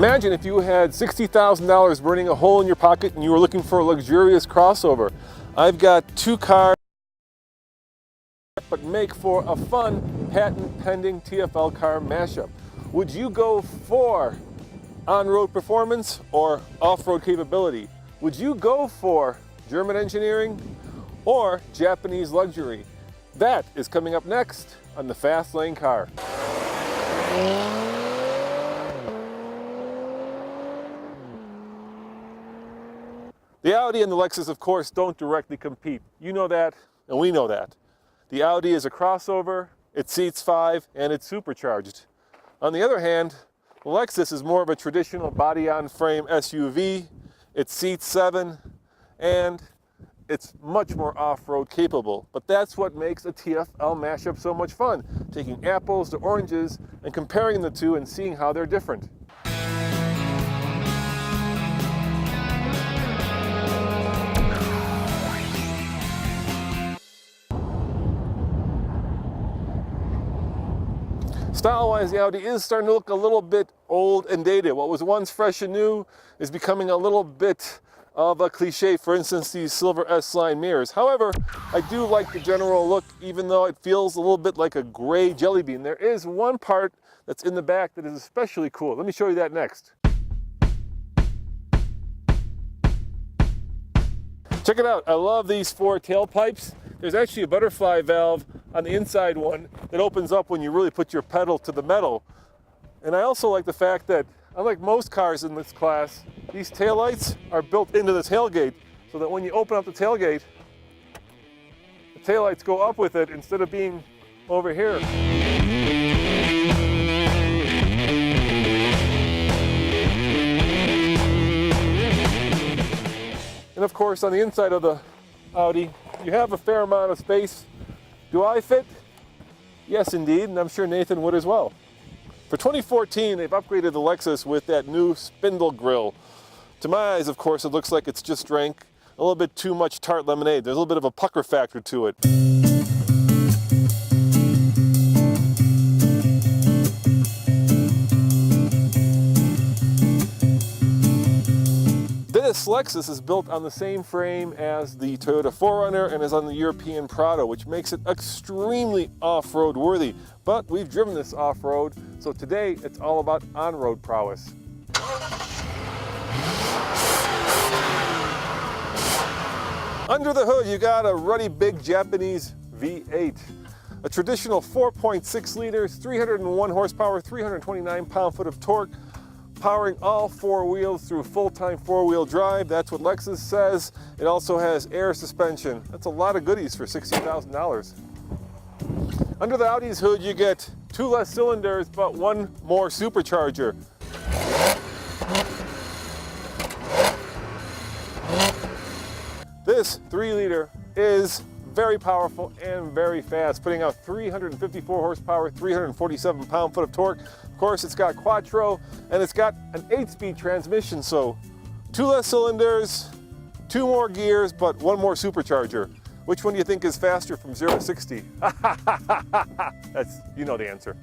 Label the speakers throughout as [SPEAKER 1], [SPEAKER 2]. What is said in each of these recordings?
[SPEAKER 1] Imagine if you had $60,000 burning a hole in your pocket and you were looking for a luxurious crossover. I've got two cars but make for a fun patent-pending TFL car mashup. Would you go for on-road performance or off-road capability? Would you go for German engineering or Japanese luxury? That is coming up next on the Fast Lane Car. The Audi and the Lexus, of course, don't directly compete. You know that, and we know that. The Audi is a crossover, it seats 5, and it's supercharged. On the other hand, the Lexus is more of a traditional body-on-frame SUV. It seats 7, and it's much more off-road capable. But that's what makes a TFL mashup so much fun, taking apples to oranges and comparing the two and seeing how they're different. Style-wise, the Audi is starting to look a little bit old and dated. What was once fresh and new is becoming a little bit of a cliche. For instance, these silver S-line mirrors. However, I do like the general look, even though it feels a little bit like a gray jelly bean. There is one part that's in the back that is especially cool. Let me show you that next. Check it out. I love these 4 tailpipes. There's actually a butterfly valve on the inside one that opens up when you really put your pedal to the metal. And I also like the fact that, unlike most cars in this class, these taillights are built into the tailgate, so that when you open up the tailgate, the taillights go up with it instead of being over here. And of course, on the inside of the Audi, you have a fair amount of space. Do I fit? Yes, indeed, and I'm sure Nathan would as well. For 2014, they've upgraded the Lexus with that new spindle grille. To my eyes, of course, it looks like it's just drank a little bit too much tart lemonade. There's a little bit of a pucker factor to it. This Lexus is built on the same frame as the Toyota 4Runner and is on the European Prado, which makes it extremely off-road worthy. But we've driven this off-road, so today it's all about on-road prowess. Under the hood, you got a ruddy big Japanese V8. A traditional 4.6 liters, 301 horsepower, 329 pound-foot of torque, powering all 4 wheels through full-time 4-wheel drive. That's what Lexus says. It also has air suspension. That's a lot of goodies for $60,000. Under the Audi's hood, you get 2 less cylinders, but 1 more supercharger. This 3-liter is very powerful and very fast, putting out 354 horsepower, 347 pound-foot of torque. Of course, it's got quattro, and it's got an 8-speed transmission, so 2 less cylinders, 2 more gears, but 1 more supercharger. Which one do you think is faster from 0 to 60? That's, you know the answer.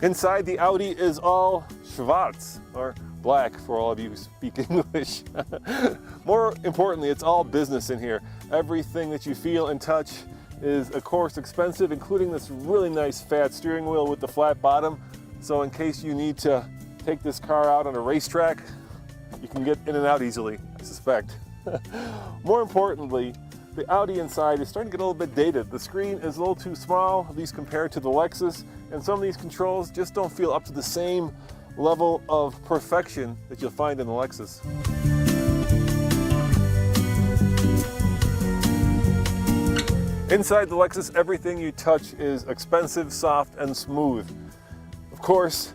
[SPEAKER 1] Inside, the Audi is all schwarz, or black for all of you who speak English. More importantly, it's all business in here. Everything that you feel and touch is, of course, expensive, including this really nice fat steering wheel with the flat bottom. So in case you need to take this car out on a racetrack, you can get in and out easily, I suspect. More importantly, the Audi inside is starting to get a little bit dated. The screen is a little too small, at least compared to the Lexus, and some of these controls just don't feel up to the same level of perfection that you'll find in the Lexus. Inside the Lexus, everything you touch is expensive, soft, and smooth. Of course,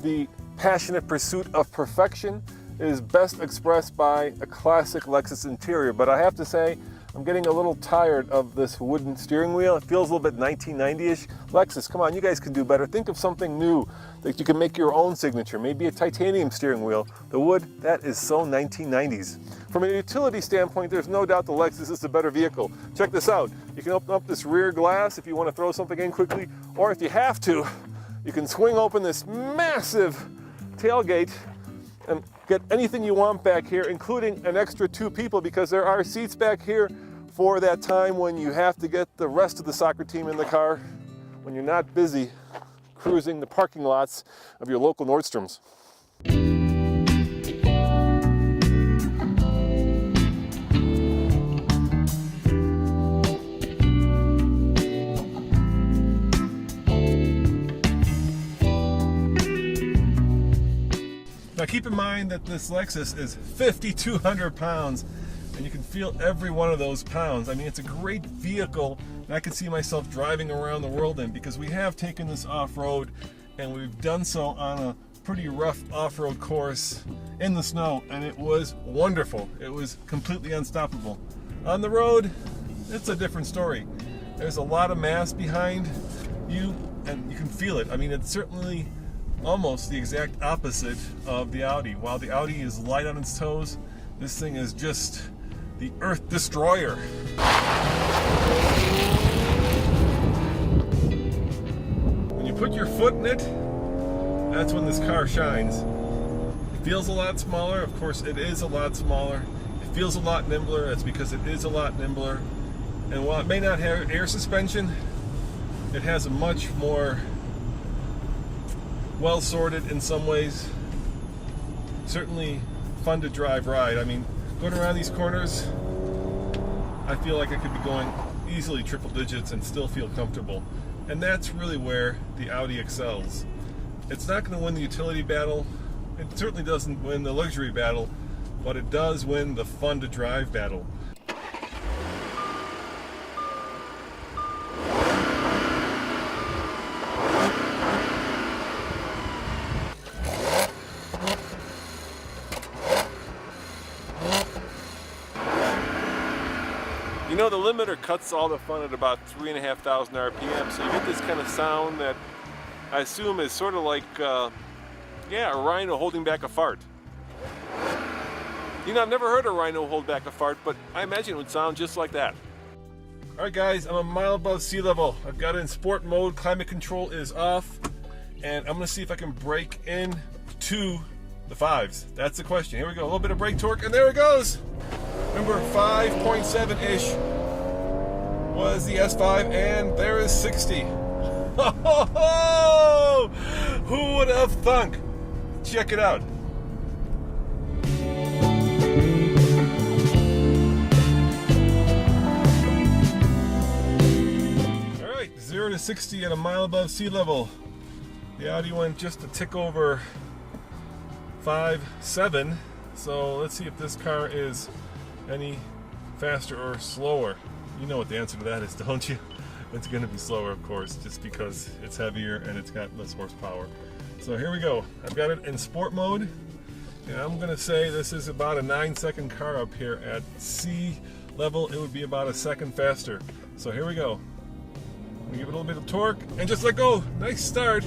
[SPEAKER 1] the passionate pursuit of perfection is best expressed by a classic Lexus interior, but I have to say, I'm getting a little tired of this wooden steering wheel. It feels a little bit 1990-ish. Lexus, come on, you guys can do better. Think of something new that you can make your own signature. Maybe a titanium steering wheel. The wood, that is so 1990s. From a utility standpoint, there's no doubt the Lexus is a better vehicle. Check this out. You can open up this rear glass if you want to throw something in quickly, or if you have to, you can swing open this massive tailgate and get anything you want back here, including an extra 2 people, because there are seats back here for that time when you have to get the rest of the soccer team in the car, when you're not busy cruising the parking lots of your local Nordstroms. Now keep in mind that this Lexus is 5,200 pounds, and you can feel every one of those pounds. I mean, it's a great vehicle, and I can see myself driving around the world in, because we have taken this off-road, and we've done so on a pretty rough off-road course in the snow, and it was wonderful. It was completely unstoppable. On the road, it's a different story. There's a lot of mass behind you, and you can feel it. I mean, it's certainly almost the exact opposite of the Audi. While the Audi is light on its toes, this thing is just the earth destroyer. When you put your foot in it, that's when this car shines. It feels a lot smaller. Of course, it is a lot smaller. It feels a lot nimbler. That's because it is a lot nimbler. And while it may not have air suspension, it has a much more well sorted in some ways. Certainly fun to drive ride. I mean, going around these corners, I feel like I could be going easily triple digits and still feel comfortable. And that's really where the Audi excels. It's not going to win the utility battle. It certainly doesn't win the luxury battle, but it does win the fun to drive battle. You know, the limiter cuts all the fun at about 3,500 RPM, so you get this kind of sound that I assume is sort of like, yeah, a rhino holding back a fart. You know, I've never heard a rhino hold back a fart, but I imagine it would sound just like that. Alright guys, I'm a mile above sea level. I've got it in sport mode, climate control is off, and I'm going to see if I can break in to the 5s. That's the question. Here we go, a little bit of brake torque, and there it goes! Remember, 5.7-ish was the S5, and there is 60. Ho-ho-ho! Who would have thunk? Check it out. All right, 0 to 60 at a mile above sea level. The Audi went just a tick over 5.7. So let's see if this car is any faster or slower. You know what the answer to that is, don't you? It's going to be slower, of course, just because it's heavier and it's got less horsepower. So here we go. I've got it in sport mode, and I'm going to say this is about a 9-second car up here. At sea level, it would be about a second faster. So here we go. I'm going to give it a little bit of torque and just let go. Nice start.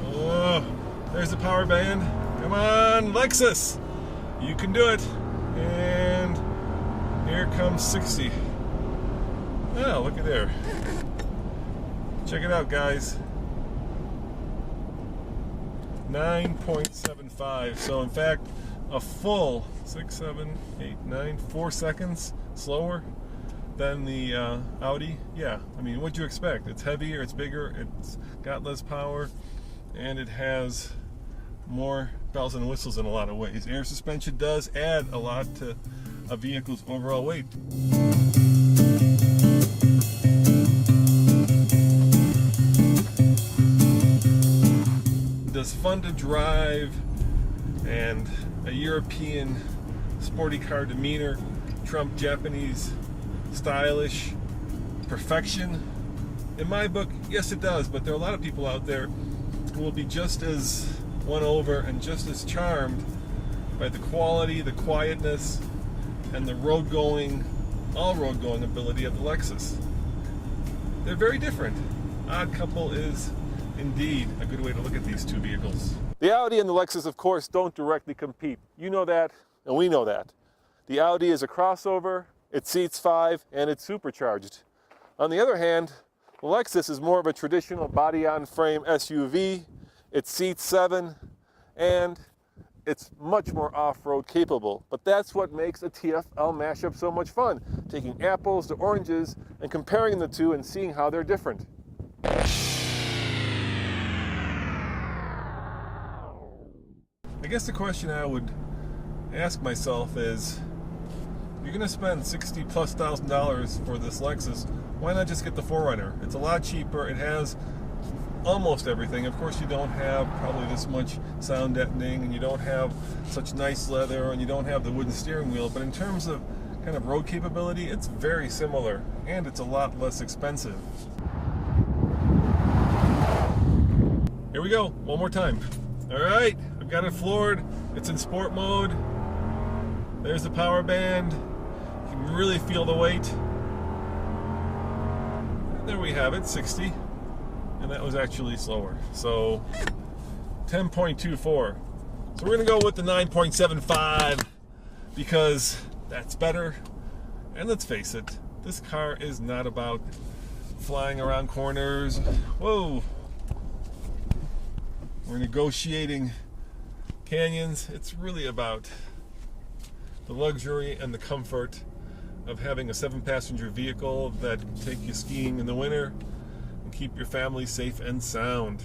[SPEAKER 1] Oh, there's the power band. Come on, Lexus. You can do it. And here comes 60. Oh, look at there. Check it out, guys. 9.75. So in fact, a full 6, 7, 8, 9, 4 seconds slower than the Audi. Yeah, I mean, what'd you expect? It's heavier, it's bigger, it's got less power, and it has more bells and whistles in a lot of ways. Air suspension does add a lot to a vehicle's overall weight. Does fun to drive and a European sporty car demeanor trump Japanese stylish perfection? In my book, yes it does, but there are a lot of people out there who will be just as won over and just as charmed by the quality, the quietness, and the road-going all-road going ability of the Lexus. They're very different. Odd couple is indeed a good way to look at these two vehicles. The Audi and the Lexus, of course, don't directly compete. You know that, and we know that. The Audi is a crossover, it seats 5, and it's supercharged. On the other hand, the Lexus is more of a traditional body-on-frame SUV. It seats 7, and it's much more off-road capable. But that's what makes a TFL mashup so much fun, taking apples to oranges and comparing the two and seeing how they're different. I guess the question I would ask myself is, if you're going to spend $60,000+ for this Lexus, why not just get the 4Runner? It's a lot cheaper. It has almost everything. Of course, you don't have probably this much sound deadening, and you don't have such nice leather, and you don't have the wooden steering wheel. But in terms of kind of road capability, it's very similar, and it's a lot less expensive. Here we go, one more time. All right, I've got it floored. It's in sport mode. There's the power band. You can really feel the weight. And there we have it, 60. And that was actually slower. So 10.24. So we're gonna go with the 9.75 because that's better. And let's face it, this car is not about flying around corners. Whoa. We're negotiating canyons. It's really about the luxury and the comfort of having a 7-passenger vehicle that can take you skiing in the winter and keep your family safe and sound.